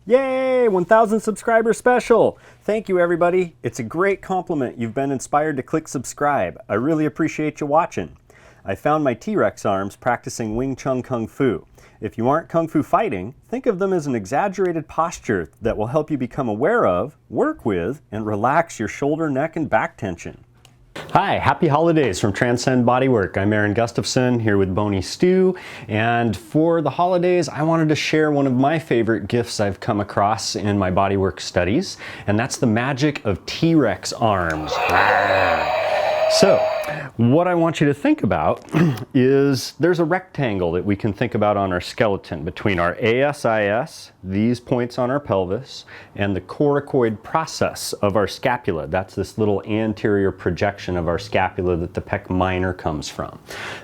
Yay! 1,000 subscriber special! Thank you, everybody. It's a great compliment. You've been inspired to click subscribe. I really appreciate you watching. I found my T-Rex arms practicing Wing Chun Kung Fu. If you aren't Kung Fu fighting, think of them as an exaggerated posture that will help you become aware of, work with, and relax your shoulder, neck, and back tension. Hi, happy holidays from Transcend Bodywork. I'm Aaron Gustafson here with Boney Stu, and for the holidays I wanted to share one of my favorite gifts I've come across in my bodywork studies, and that's the magic of T-Rex arms. So, what I want you to think about is there's a rectangle that we can think about on our skeleton between our ASIS, these points on our pelvis, and the coracoid process of our scapula. That's this little anterior projection of our scapula that the pec minor comes from.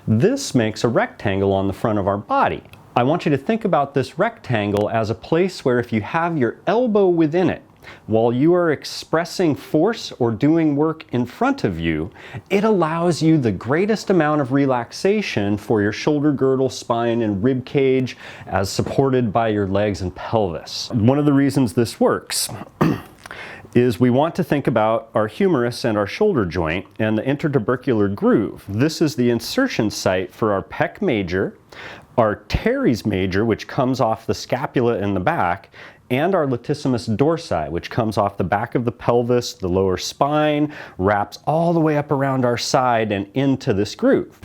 This makes a rectangle on the front of our body. I want you to think about this rectangle as a place where if you have your elbow within it, while you are expressing force or doing work in front of you, it allows you the greatest amount of relaxation for your shoulder girdle, spine, and rib cage as supported by your legs and pelvis. One of the reasons this works is we want to think about our humerus and our shoulder joint and the intertubercular groove. This is the insertion site for our pec major, our teres major, which comes off the scapula in the back, and our latissimus dorsi, which comes off the back of the pelvis, the lower spine, wraps all the way up around our side and into this groove.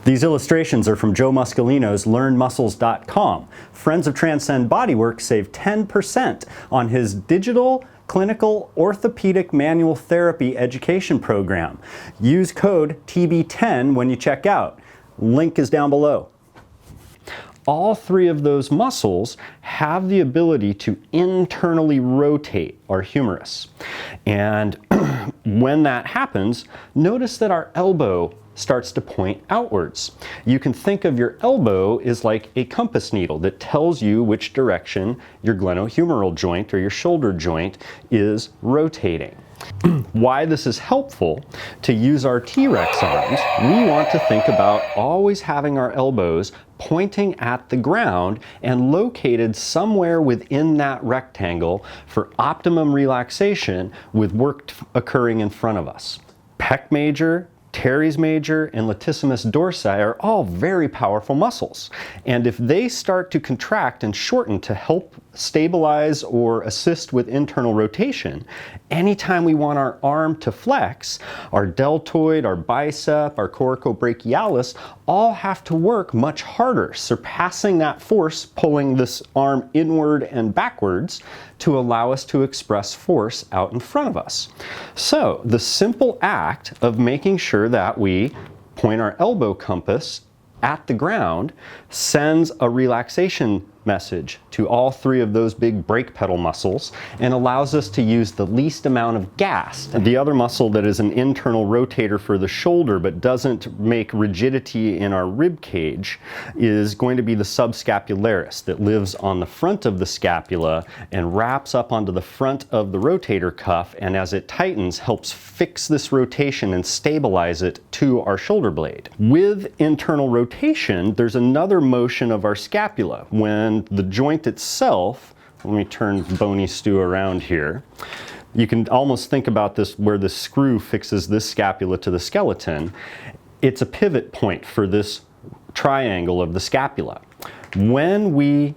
These illustrations are from Joe Muscolino's LearnMuscles.com. Friends of Transcend Bodywork save 10% on his digital clinical orthopedic manual therapy education program. Use code TB10 when you check out. Link is down below. All three of those muscles have the ability to internally rotate our humerus. And when that happens, notice that our elbow starts to point outwards. You can think of your elbow as like a compass needle that tells you which direction your glenohumeral joint or your shoulder joint is rotating. Why this is helpful to use our T-Rex arms, we want to think about always having our elbows pointing at the ground and located somewhere within that rectangle for optimum relaxation with work occurring in front of us. Pec major, teres major, and latissimus dorsi are all very powerful muscles. And if they start to contract and shorten to help stabilize or assist with internal rotation, anytime we want our arm to flex, our deltoid, our bicep, our coracobrachialis all have to work much harder, surpassing that force pulling this arm inward and backwards to allow us to express force out in front of us. So the simple act of making sure that we point our elbow compass at the ground sends a relaxation message to all three of those big brake pedal muscles and allows us to use the least amount of gas. The other muscle that is an internal rotator for the shoulder but doesn't make rigidity in our rib cage is going to be the subscapularis that lives on the front of the scapula and wraps up onto the front of the rotator cuff, and as it tightens helps fix this rotation and stabilize it to our shoulder blade. With internal rotation, there's another motion of our scapula. When the joint itself, let me turn Boney Stu around here, you can almost think about this where the screw fixes this scapula to the skeleton. It's a pivot point for this triangle of the scapula. When we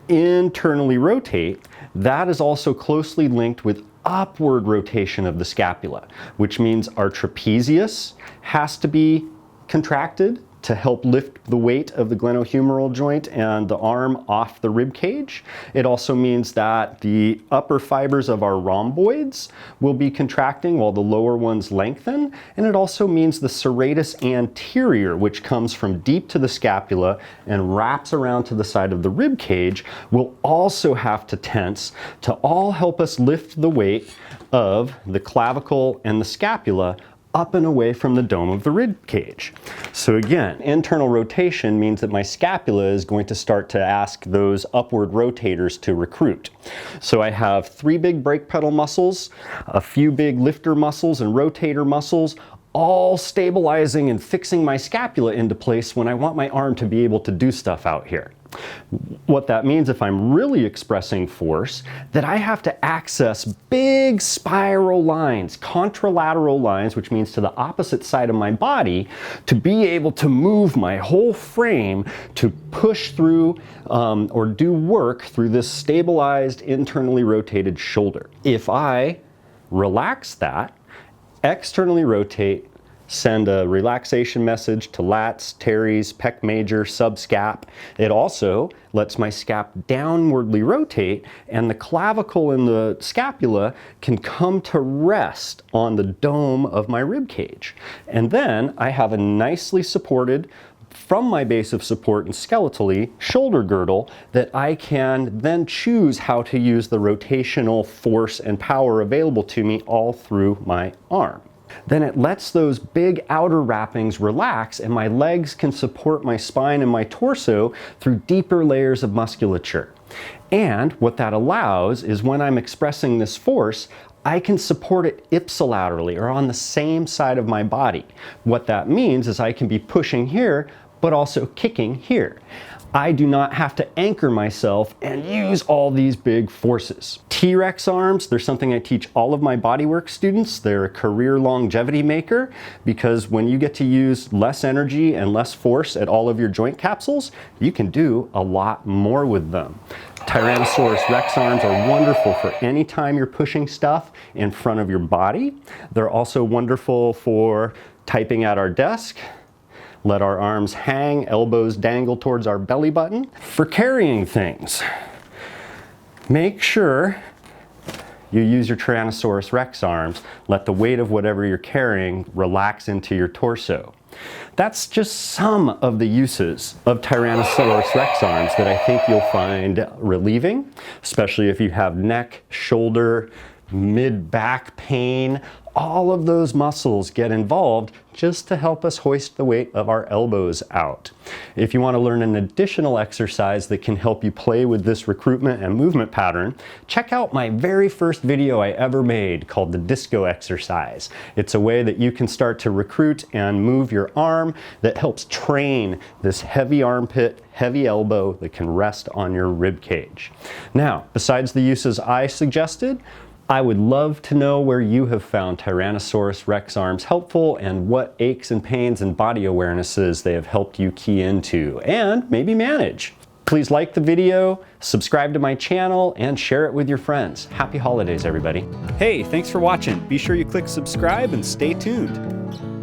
internally rotate, that is also closely linked with upward rotation of the scapula, which means our trapezius has to be contracted to help lift the weight of the glenohumeral joint and the arm off the rib cage. It also means that the upper fibers of our rhomboids will be contracting while the lower ones lengthen. And it also means the serratus anterior, which comes from deep to the scapula and wraps around to the side of the rib cage, will also have to tense to all help us lift the weight of the clavicle and the scapula up and away from the dome of the rib cage. So again, internal rotation means that my scapula is going to start to ask those upward rotators to recruit. So I have 3 big brake pedal muscles, a few big lifter muscles and rotator muscles, all stabilizing and fixing my scapula into place when I want my arm to be able to do stuff out here. What that means, if I'm really expressing force, that I have to access big spiral lines, contralateral lines, which means to the opposite side of my body, to be able to move my whole frame to push through or do work through this stabilized, internally rotated shoulder. If I relax that, externally rotate, send a relaxation message to lats, teres, pec major, subscap. It also lets my scap downwardly rotate, and the clavicle and the scapula can come to rest on the dome of my rib cage. And then I have a nicely supported, from my base of support and skeletally, shoulder girdle that I can then choose how to use the rotational force and power available to me all through my arm. Then it lets those big outer wrappings relax, and my legs can support my spine and my torso through deeper layers of musculature. And what that allows is, when I'm expressing this force, I can support it ipsilaterally, or on the same side of my body. What that means is I can be pushing here, but also kicking here. I do not have to anchor myself and use all these big forces. TRex arms, they're something I teach all of my bodywork students. They're a career longevity maker, because when you get to use less energy and less force at all of your joint capsules, you can do a lot more with them. Tyrannosaurus Rex arms are wonderful for any time you're pushing stuff in front of your body. They're also wonderful for typing at our desk. Let our arms hang, elbows dangle towards our belly button. For carrying things, make sure you use your Tyrannosaurus Rex arms. Let the weight of whatever you're carrying relax into your torso. That's just some of the uses of Tyrannosaurus Rex arms that I think you'll find relieving, especially if you have neck, shoulder, mid-back pain. All of those muscles get involved just to help us hoist the weight of our elbows out. If you want to learn an additional exercise that can help you play with this recruitment and movement pattern, check out my very first video I ever made called the disco exercise. It's a way that you can start to recruit and move your arm that helps train this heavy armpit, heavy elbow that can rest on your rib cage. Now, besides the uses I suggested, I would love to know where you have found Tyrannosaurus Rex arms helpful, and what aches and pains and body awarenesses they have helped you key into and maybe manage. Please like the video, subscribe to my channel, and share it with your friends. Happy holidays, everybody. Hey, thanks for watching. Be sure you click subscribe and stay tuned.